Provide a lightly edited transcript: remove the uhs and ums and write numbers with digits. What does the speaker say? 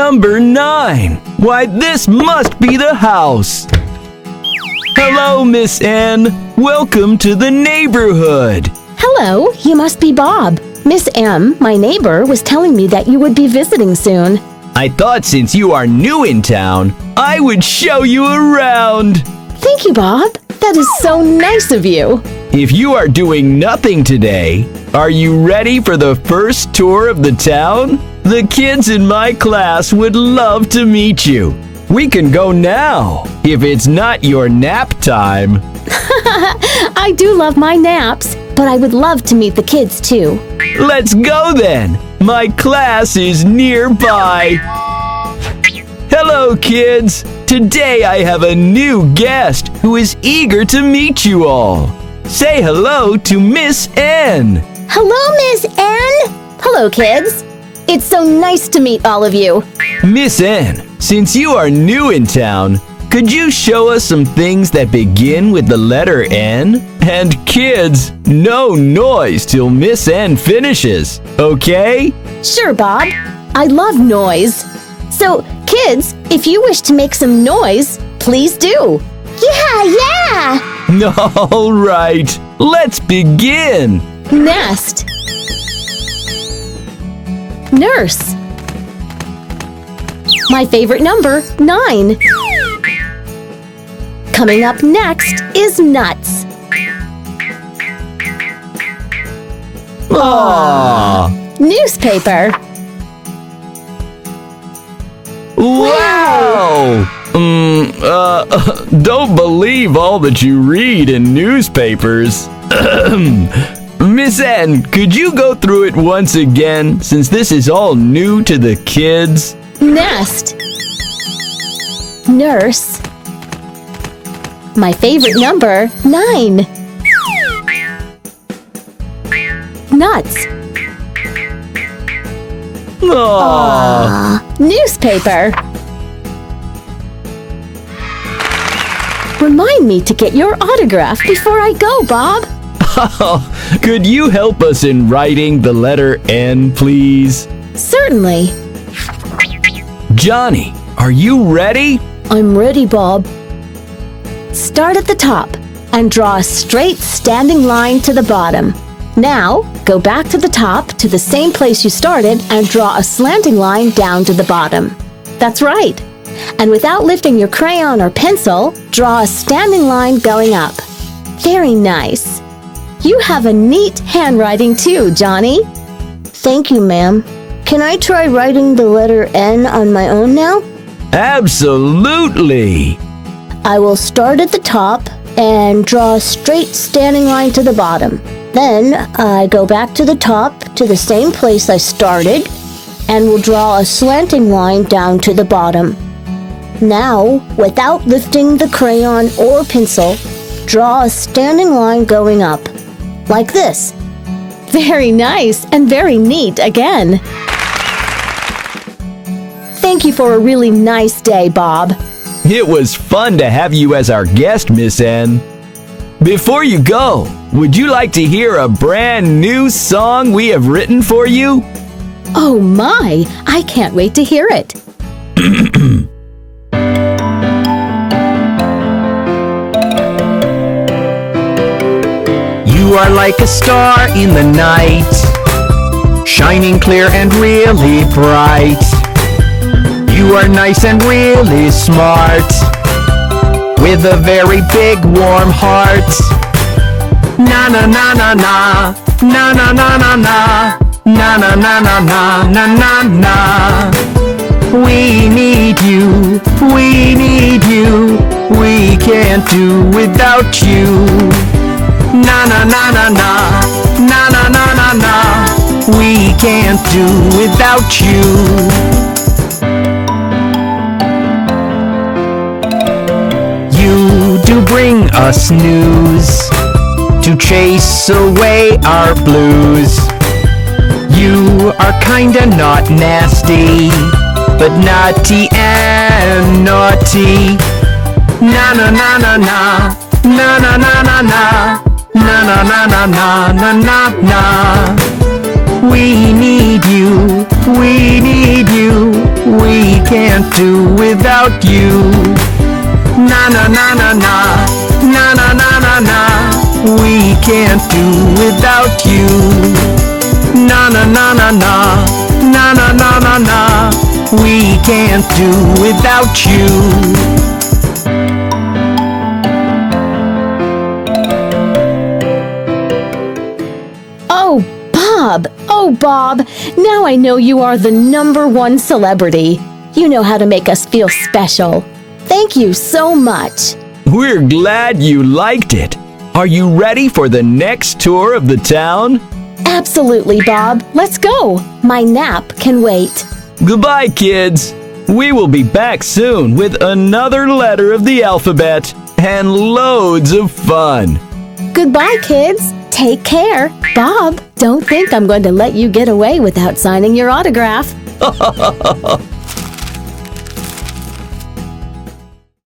Number 9. Why, this must be the house. Hello, Miss N. Welcome to the neighborhood. Hello, you must be Bob. Miss M, my neighbor, was telling me that you would be visiting soon. I thought since you are new in town, I would show you around. Thank you, Bob. That is so nice of you. If you are doing nothing today, are you ready for the first tour of the town? The kids in my class would love to meet you. We can go now, if it's not your nap time. I do love my naps, but I would love to meet the kids too. Let's go then. My class is nearby. Hello, kids. Today I have a new guest who is eager to meet you all. Say hello to Miss N. Hello, Miss N. Hello, kids. It's so nice to meet all of you. Miss N, since you are new in town, could you show us some things that begin with the letter N? And kids, no noise till Miss N finishes, okay? Sure, Bob. I love noise. So, kids, if you wish to make some noise, please do. Yeah! All right, let's begin. Nest. Nurse. My favorite number, 9. Coming up next is nuts. Aww. Newspaper. Wow! Don't believe all that you read in newspapers. Miss N, could you go through it once again, since this is all new to the kids? Nest. Nurse. My favorite number, 9. Nuts. Aww. Newspaper. Remind me to get your autograph before I go, Bob. Could you help us in writing the letter N, please? Certainly. Johnny, are you ready? I'm ready, Bob. Start at the top and draw a straight standing line to the bottom. Now, go back to the top to the same place you started and draw a slanting line down to the bottom. That's right. And without lifting your crayon or pencil, draw a standing line going up. Very nice. You have a neat handwriting too, Johnny. Thank you, ma'am. Can I try writing the letter N on my own now? Absolutely. I will start at the top and draw a straight standing line to the bottom. Then I go back to the top to the same place I started and will draw a slanting line down to the bottom. Now, without lifting the crayon or pencil, draw a standing line going up, like this. Very nice and very neat again. Thank you for a really nice day, Bob. It was fun to have you as our guest, Miss N. Before you go, would you like to hear a brand new song we have written for you? Oh my, I can't wait to hear it. You are like a star in the night, shining clear and really bright. You are nice and really smart, with a very big warm heart. Na na na na na, na na na na na, na na na na na na na na. We need you, we need you, we can't do without you. Na na na na na, na na na na na, we can't do without you. You do bring us news to chase away our blues. You are kinda not nasty, but naughty and naughty. Na na na na na, na na na na na, na na na na na na na na. We need you, we need you, we can't do without you. Na na na na na, na na na na na, we can't do without you. Na na na na na, na na na na na, we can't do without you. Oh, Bob, now I know you are the #1 celebrity. You know how to make us feel special. Thank you so much. We're glad you liked it. Are you ready for the next tour of the town? Absolutely, Bob. Let's go. My nap can wait. Goodbye, kids. We will be back soon with another letter of the alphabet and loads of fun. Goodbye, kids. Take care. Bob, don't think I'm going to let you get away without signing your autograph.